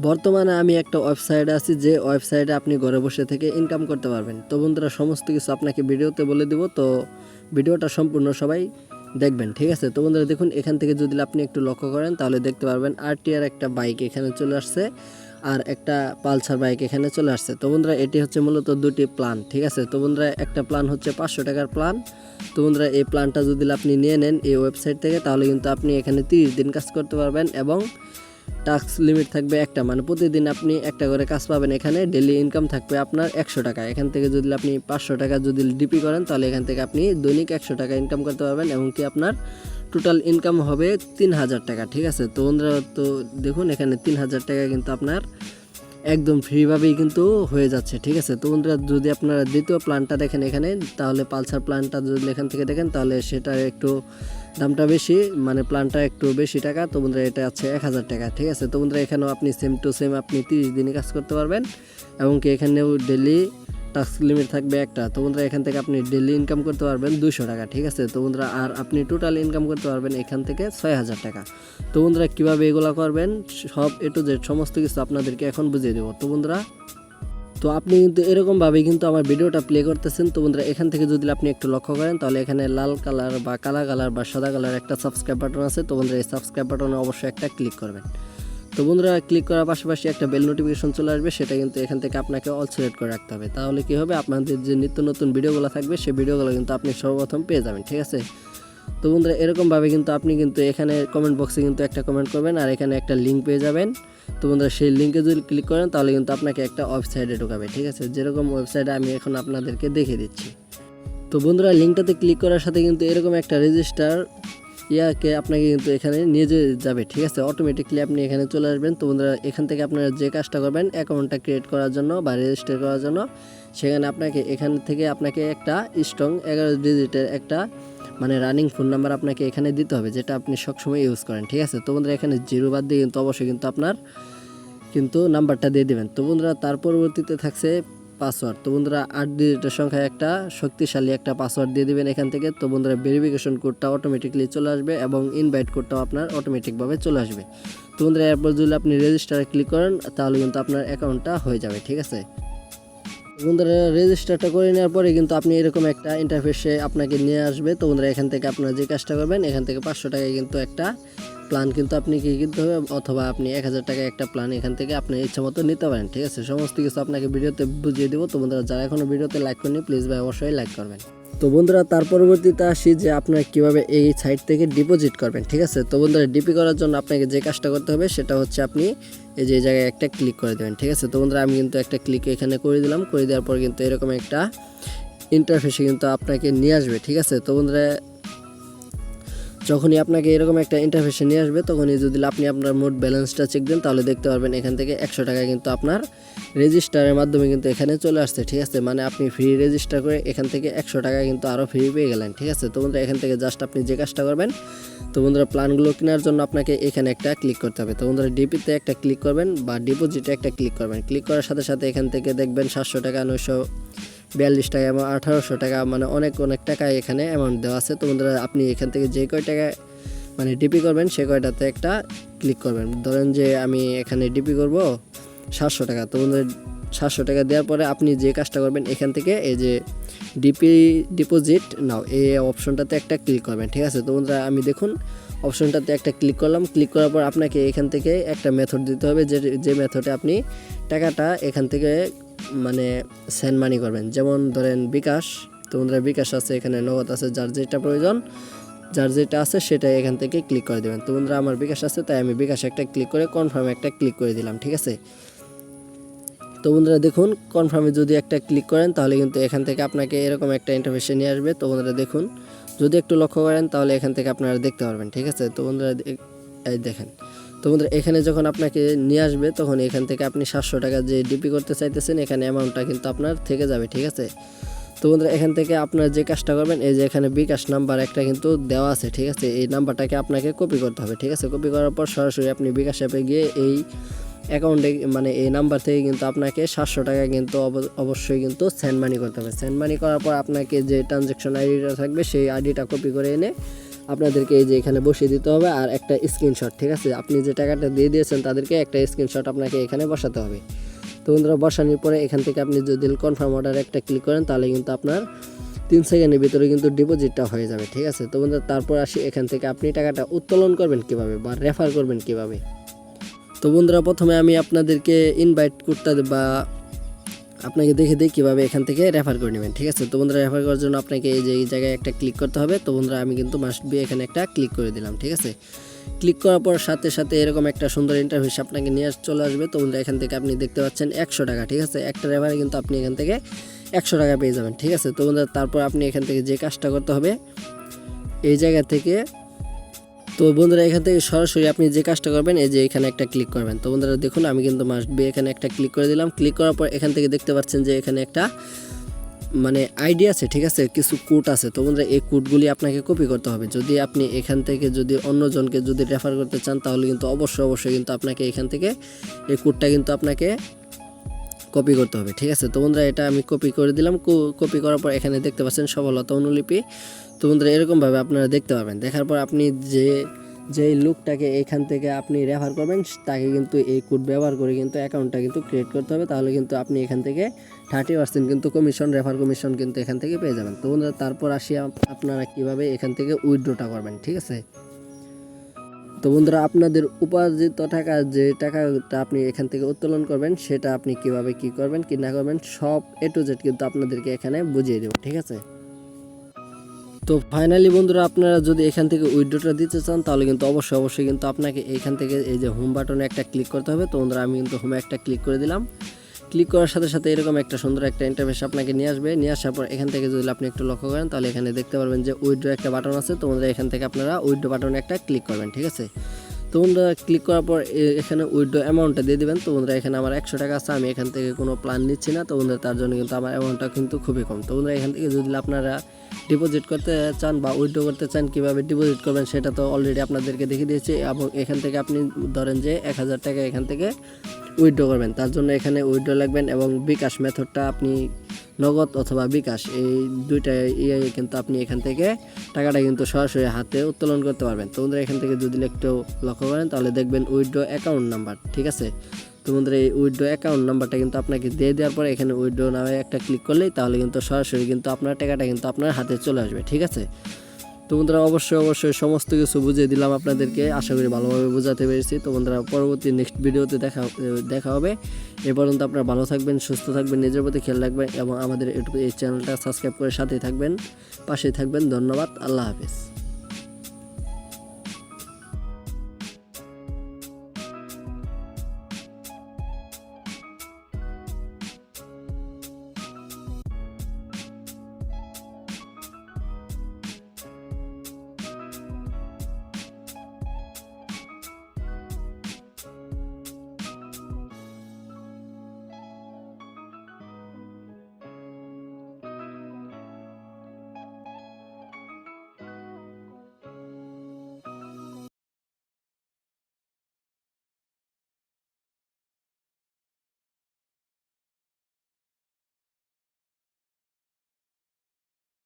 বর্তমানে আমি একটা ওয়েবসাইটে আছি, যে ওয়েবসাইটে আপনি ঘরে বসে থেকে ইনকাম করতে পারবেন। তো বন্ধুরা, সমস্ত কিছু আপনাকে ভিডিওতে বলে দিব, তো ভিডিওটা সম্পূর্ণ সবাই দেখবেন, ঠিক আছে। তো বন্ধুরা দেখুন, এখান থেকে যদি আপনি একটু লক্ষ্য করেন তাহলে দেখতে পারবেন আরটিআর একটা বাইক এখানে চলে আসছে আর একটা পালসার বাইক এখানে চলে আসছে। তো বন্ধুরা, এটি হচ্ছে মূলত দুটি প্ল্যান, ঠিক আছে। তো বন্ধুরা, একটা প্ল্যান হচ্ছে 500 টাকার প্ল্যান। তো বন্ধুরা, এই প্ল্যানটা যদি আপনি নিয়ে নেন এই ওয়েবসাইট থেকে, তাহলে কিন্তু আপনি এখানে 30 দিন কাজ করতে পারবেন এবং টাস্ক লিমিট থাকবে একটা, মানে প্রতিদিন আপনি একটা করে কাজ পাবেন। এখানে ডেলি ইনকাম থাকবে আপনার 100 টাকা। এখান থেকে যদি আপনি 500 টাকা যদি ডিপি করেন, তাহলে এখান থেকে আপনি দৈনিক 100 টাকা ইনকাম করতে পারবেন এবং কি আপনার টোটাল ইনকাম হবে 3000 টাকা, ঠিক আছে। তো বন্ধুরা, তো দেখুন এখানে 3000 টাকা কিন্তু আপনার একদম ফ্রিভাবেই কিন্তু হয়ে যাচ্ছে, ঠিক আছে। তো বন্ধুরা, যদি আপনারা দ্বিতীয় প্ল্যানটা দেখেন এখানে, তাহলে পালসার প্ল্যানটা যদি এখান থেকে দেখেন, তাহলে সেটা একটু দামটা বেশি, মানে প্ল্যানটা একটু বেশি টাকা। তো বন্ধুরা, এটা আছে 1000 টাকা, ঠিক আছে। তো বন্ধুরা, এখানেও আপনি সেম টু সেম আপনি 30 দিনে কাজ করতে পারবেন এবং কি এখানেও ডেলি টাস্ক লিমিট থাকবে একটা। তো বন্ধুরা, এখান থেকে আপনি ডেলি ইনকাম করতে পারবেন 200 টাকা, ঠিক আছে। তো বন্ধুরা, আর আপনি টোটাল ইনকাম করতে পারবেন এখান থেকে 6000 টাকা। তো বন্ধুরা, কীভাবে এগুলো করবেন সব এ টু জেড সমস্ত কিছু আপনাদেরকে এখন বুঝিয়ে দেবো। তো বন্ধুরা, তো আপনি কিন্তু এরকমভাবেই কিন্তু আমার ভিডিওটা প্লে করতেছেন। তো বন্ধুরা, এখান থেকে যদি আপনি একটু লক্ষ্য করেন, তাহলে এখানে লাল কালার বা কালা কালার বা সাদা কালার একটা সাবস্ক্রাইব বাটন আছে। তো বন্ধুরা, এই সাবস্ক্রাইব বাটনে অবশ্যই একটা ক্লিক করবেন। তো বন্ধুরা, ক্লিক করার পাশাপাশি একটা বেল নোটিফিকেশন চলে আসবে, সেটা কিন্তু এখান থেকে আপনাকে অল সিলেক্ট করে রাখতে হবে। তাহলে কী হবে, আপনাদের যে নিত্য নতুন ভিডিওগুলো থাকবে সেই ভিডিওগুলো কিন্তু আপনি সর্বপ্রথম পেয়ে যাবেন, ঠিক আছে। তো বন্ধুরা, এরকমভাবে কিন্তু আপনি কিন্তু এখানে কমেন্ট বক্সে কিন্তু একটা কমেন্ট করবেন আর এখানে একটা লিঙ্ক পেয়ে যাবেন। তো বন্ধুরা, সেই লিঙ্কে যদি ক্লিক করেন, তাহলে কিন্তু আপনাকে একটা ওয়েবসাইটে ঢোকাবে, ঠিক আছে। যেরকম ওয়েবসাইটে আমি এখন আপনাদেরকে দেখিয়ে দিচ্ছি। তো বন্ধুরা, লিঙ্কটাতে ক্লিক করার সাথে কিন্তু এরকম একটা রেজিস্টার ইয়াকে আপনাকে কিন্তু এখানে নিয়ে যাবে, ঠিক আছে। অটোমেটিকলি আপনি এখানে চলে আসবেন। তো বন্ধুরা, এখান থেকে আপনারা যে কাজটা করবেন অ্যাকাউন্টটা ক্রিয়েট করার জন্য বা রেজিস্টার করার জন্য, সেখানে আপনাকে এখান থেকে আপনাকে একটা স্ট্রং 11 ডিজিটের একটা মানে রানিং ফোন নাম্বার আপনাকে এখানে দিতে হবে, যেটা আপনি সবসময় ইউজ করেন, ঠিক আছে। তো বন্ধুরা, এখানে জিরো বাদ দিয়ে কিন্তু অবশ্যই কিন্তু আপনার কিন্তু নাম্বারটা দিয়ে দেবেন। তো বন্ধুরা, তার পরবর্তীতে থাকছে পাসওয়ার্ড। তো বন্ধুরা, 8 ডিজিটের সংখ্যায় একটা শক্তিশালী একটা পাসওয়ার্ড দিয়ে দেবেন এখান থেকে। তো বন্ধুরা, ভেরিফিকেশন কোডটা অটোমেটিকলি চলে আসবে এবং ইনভাইট কোডটাও আপনার অটোমেটিকভাবে চলে আসবে। তো বন্ধুরা, এরপর যদি আপনি রেজিস্টারে ক্লিক করেন, তাহলে কিন্তু আপনার অ্যাকাউন্টটা হয়ে যাবে, ঠিক আছে। বন্ধুরা, রেজিস্টারটা করে নেওয়ার পরে কিন্তু আপনি এরকম একটা ইন্টারফেসে আপনাকে নিয়ে আসবে। তো বন্ধুরা, এখান থেকে আপনারা যে কাজটা করবেন, এখান থেকে 500 টাকায় কিন্তু একটা প্ল্যান কিন্তু আপনি কি কিনতে হবে, অথবা আপনি 1000 টাকায় একটা প্ল্যান এখান থেকে আপনার ইচ্ছা মতো নিতে পারেন, ঠিক আছে। সমস্ত কিছু আপনাকে ভিডিওতে বুঝিয়ে দেবো। তো বন্ধুরা, যারা এখনও ভিডিওতে লাইক করেনি, প্লিজ ভাই অবশ্যই লাইক করবেন। তো বন্ধুরা, তার পরবর্তীতে আসি যে আপনারা কীভাবে এই সাইট থেকে ডিপোজিট করবেন, ঠিক আছে। তো বন্ধুরা, ডিপি করার জন্য আপনাকে যে কাজটা করতে হবে সেটা হচ্ছে আপনি এই যে জায়গায় একটা ক্লিক করে দেবেন, ঠিক আছে। তো বন্ধুরা, আমি কিন্তু একটা ক্লিক এখানে করে দিলাম। করে দেওয়ার পর কিন্তু এরকম একটা ইন্টারফেসে কিন্তু আপনাকে নিয়ে আসবে, ঠিক আছে। তো বন্ধুরা, যখনই আপনাকে এরকম একটা ইন্টারফেসে নিয়ে আসবে, তখনই যদি আপনি আপনার মোট ব্যালেন্সটা চেক দেন, তাহলে দেখতে পারবেন এখান থেকে 100 টাকা কিন্তু আপনার রেজিস্টারের মাধ্যমে কিন্তু এখানে চলে আসছে, ঠিক আছে। মানে আপনি ফ্রি রেজিস্টার করে এখান থেকে 100 টাকা কিন্তু আরও ফ্রি পেয়ে গেলেন, ঠিক আছে। তো বন্ধুরা, এখান থেকে জাস্ট আপনি যে কাজটা করবেন, তো বন্ধুরা, প্ল্যানগুলো কেনার জন্য আপনাকে এখানে একটা ক্লিক করতে হবে। তো বন্ধুরা, ডিপিতে একটা ক্লিক করবেন বা ডিপোজিটে একটা ক্লিক করবেন। ক্লিক করার সাথে সাথে এখান থেকে দেখবেন 700 টাকা, 942 টাকা এবং 1800 টাকা, মানে অনেক টাকা এখানে অ্যামাউন্ট দেওয়া আছে। তো বন্ধুরা, আপনি এখান থেকে যে কয় টাকা মানে ডিপি করবেন সে কয়টাতে একটা ক্লিক করবেন। ধরেন যে আমি এখানে ডিপি করব 700 টাকা। তো বন্ধুরা, 700 টাকা দেওয়ার পরে আপনি যে কাজটা করবেন, এখান থেকে এই যে ডিপোজিট নাও এই অপশনটাতে একটা ক্লিক করবেন, ঠিক আছে। তো বন্ধুরা, আমি দেখুন অপশনটাতে একটা ক্লিক করলাম। ক্লিক করার পর আপনাকে এখান থেকে একটা মেথড দিতে হবে, যে মেথডে আপনি টাকাটা এখান থেকে মানে সেন্ড মানি করবেন। যেমন ধরেন বিকাশ। তো বন্ধুরা, বিকাশ আছে, এখানে নগদ আছে, যার যেটা প্রয়োজন, যার যেটা আছে সেটা এখান থেকে ক্লিক করে দেবেন। তো বন্ধুরা, আমার বিকাশ আছে, তাই আমি বিকাশ একটা ক্লিক করে কনফার্মে একটা ক্লিক করে দিলাম, ঠিক আছে। তো বন্ধুরা, দেখুন কনফার্মে যদি একটা ক্লিক করেন, তাহলে কিন্তু এখান থেকে আপনাকে এরকম একটা ইন্টারফেসে নিয়ে আসবে। তো বন্ধুরা, দেখুন যদি একটু লক্ষ্য করেন, তাহলে এখান থেকে আপনারা দেখতে পারবেন, ঠিক আছে। তো বন্ধুরা, এই দেখেন। তো বন্ধুরা, এখানে যখন আপনাকে নিয়ে আসবে, তখন এখান থেকে আপনি 700 টাকা যে ডিপি করতে চাইতেছেন, এখানে অ্যামাউন্টটা কিন্তু আপনার থেকে যাবে, ঠিক আছে। তো বন্ধুরা, এখান থেকে আপনার যে কাজটা করবেন, এই যে এখানে বিকাশ নাম্বার একটা কিন্তু দেওয়া আছে, ঠিক আছে। এই নাম্বারটাকে আপনাকে কপি করতে হবে, ঠিক আছে। কপি করার পর সরাসরি আপনি বিকাশ অ্যাপে গিয়ে এই অ্যাকাউন্টে মানে এই নাম্বার থেকে কিন্তু আপনাকে 700 টাকা কিন্তু অবশ্যই কিন্তু সেন্ড মানি করতে হবে। সেন্ড মানি করার পর আপনাকে যে ট্রানজ্যাকশন আইডিটা থাকবে, সেই আইডিটা কপি করে এনে আপনাদেরকে এই যে এখানে বসিয়ে দিতে হবে আর একটা স্ক্রিনশট, ঠিক আছে, আপনি যে টাকাটা দিয়ে দিয়েছেন তাদেরকে একটা স্ক্রিনশট আপনাকে এখানে বসাতে হবে। তো বন্ধুরা বসানোর পরে এখান থেকে আপনি যদি কনফার্ম অর্ডার একটা ক্লিক করেন তাহলে কিন্তু আপনার 3 সেকেন্ডের ভিতরে কিন্তু ডিপোজিটটা হয়ে যাবে, ঠিক আছে। তো বন্ধুরা তারপর আসি এখান থেকে আপনি টাকাটা উত্তোলন করবেন কিভাবে বা রেফার করবেন কিভাবে। তো বন্ধুরা প্রথমে আমি আপনাদেরকে ইনভাইট করতে বা আপনাকে দেখে দিই কীভাবে এখান থেকে রেফার করে নেবেন, ঠিক আছে। তো বন্ধুরা রেফার করার জন্য আপনাকে এই যে এই জায়গায় একটা ক্লিক করতে হবে। তো বন্ধুরা আমি কিন্তু মাস্ট বি এখানে একটা ক্লিক করে দিলাম, ঠিক আছে। ক্লিক করার পর সাথে সাথে এরকম একটা সুন্দর ইন্টারফেস আপনাকে নিয়ে চলে আসবে। তো বন্ধুরা এখান থেকে আপনি দেখতে পাচ্ছেন 100 টাকা, ঠিক আছে, একটা রেফারে কিন্তু আপনি এখান থেকে 100 টাকা পেয়ে যাবেন, ঠিক আছে। তো বন্ধুরা তারপর আপনি এখান থেকে যে কাজটা করতে হবে এই জায়গা থেকে, তো বন্ধুরা এখান থেকে সরাসরি আপনি যে কাজটা করবেন এই যে এখানে একটা ক্লিক করবেন। তো বন্ধুরা দেখুন আমি কিন্তু মাস্ট বি এখানে একটা ক্লিক করে দিলাম। ক্লিক করার পর এখান থেকে দেখতে পাচ্ছেন যে এখানে একটা মানে আইডি আছে, ঠিক আছে, কিছু কোড আছে। তো বন্ধুরা এই কোডগুলি আপনাকে কপি করতে হবে। যদি আপনি এখান থেকে যদি অন্যজনকে যদি রেফার করতে চান তাহলে কিন্তু অবশ্যই কিন্তু আপনাকে এখান থেকে এই কোডটা কিন্তু আপনাকে কপি করতে হবে, ঠিক আছে। তো বন্ধুরা এটা আমি কপি করে দিলাম। কপি করার পর এখানে দেখতে পাচ্ছেন সফলতা অনুলিপি। তো বন্ধুরা এরকমভাবে আপনারা দেখতে পাবেন। দেখার পর আপনি যেই লোকটাকে এখান থেকে আপনি রেফার করবেন তাকে কিন্তু এই কোড ব্যবহার করে কিন্তু অ্যাকাউন্টটা কিন্তু ক্রিয়েট করতে হবে। তাহলে কিন্তু আপনি এখান থেকে 30% কিন্তু কমিশন, রেফার কমিশন কিন্তু এখান থেকে পেয়ে যাবেন। তো বন্ধুরা তারপর আসি আপনারা কীভাবে এখান থেকে উইথড্রটা করবেন, ঠিক আছে। তো বন্ধুরা আপনাদের উপার্জিত টাকা যে টাকাটা আপনি এখান থেকে উত্তোলন করবেন সেটা আপনি কিভাবে কি করবেন কি না করবেন সব A to Z কিন্তু আপনাদেরকে এখানে বুঝিয়ে দেব, ঠিক আছে। তো ফাইনালি বন্ধুরা আপনারা যদি এখান থেকে উইথড্রটা দিতে চান তাহলে কিন্তু অবশ্যই কিন্তু আপনাকে এখান থেকে এই যে হোম বাটনে একটা ক্লিক করতে হবে। তো বন্ধুরা আমি কিন্তু হোমে একটা ক্লিক করে দিলাম। ক্লিক করার সাথে সাথে এরকম একটা সুন্দর একটা ইন্টারফেস আপনাকে নিয়ে আসবে। নিয়ে আসার পর এখান থেকে যদি আপনি একটু লক্ষ্য করেন তাহলে এখানে দেখতে পারবেন যে উইথড্র একটা বাটন আছে। তো বন্ধুরা এখান থেকে আপনারা উইথড্র বাটনে একটা ক্লিক করবেন, ঠিক আছে। তো বন্ধুরা ক্লিক করার পর এখানে উইথড্র অ্যামাউন্টটা দিয়ে দেবেন। তো বন্ধুরা এখানে আমার 100 টাকা আছে, আমি এখান থেকে কোনো প্ল্যান নিচ্ছি না। তো বন্ধুরা তার জন্য কিন্তু আমার অ্যামাউন্টটা কিন্তু খুবই কম। তো বন্ধুরা এখান থেকে যদি আপনারা ডিপোজিট করতে চান বা উইথড্র করতে চান কীভাবে ডিপোজিট করবেন সেটা তো অলরেডি আপনাদেরকে দেখিয়ে দিয়েছি। এবং এখান থেকে আপনি ধরেন যে 1000 টাকা এখান থেকে উইথড্র করবেন, তার জন্য এখানে উইথড্র লাগবেন এবং বিকাশ মেথডটা আপনি নগদ অথবা বিকাশ এই দুইটা কিন্তু আপনি এখান থেকে টাকাটা কিন্তু সরাসরি হাতে উত্তোলন করতে পারবেন। তো বন্ধুরা এখান থেকে যদি একটু লক্ষ্য করেন তাহলে দেখবেন উইথড্র অ্যাকাউন্ট নাম্বার, ঠিক আছে। তো বন্ধুরা এই উইথড্র অ্যাকাউন্ট নাম্বারটা কিন্তু আপনাকে দিয়ে দেওয়ার পরে এখানে উইথড্র নামে একটা ক্লিক করলেই তাহলে কিন্তু সরাসরি কিন্তু আপনার টাকাটা কিন্তু আপনার হাতে চলে আসবে, ঠিক আছে। তো বন্ধুরা অবশ্যই সমস্ত কিছু বুঝিয়ে দিলাম আপনাদেরকে, আশা করি ভালোভাবে বোঝাতে পেরেছি। তো বন্ধুরা পরবর্তী নেক্সট ভিডিওতে দেখা হবে। এ পর্যন্ত আপনারা ভালো থাকবেন, সুস্থ থাকবেন, নিজের প্রতি খেয়াল রাখবেন এবং আমাদের এই চ্যানেলটা সাবস্ক্রাইব করে সাথেই থাকবেন, পাশেই থাকবেন। ধন্যবাদ, আল্লাহ হাফেজ।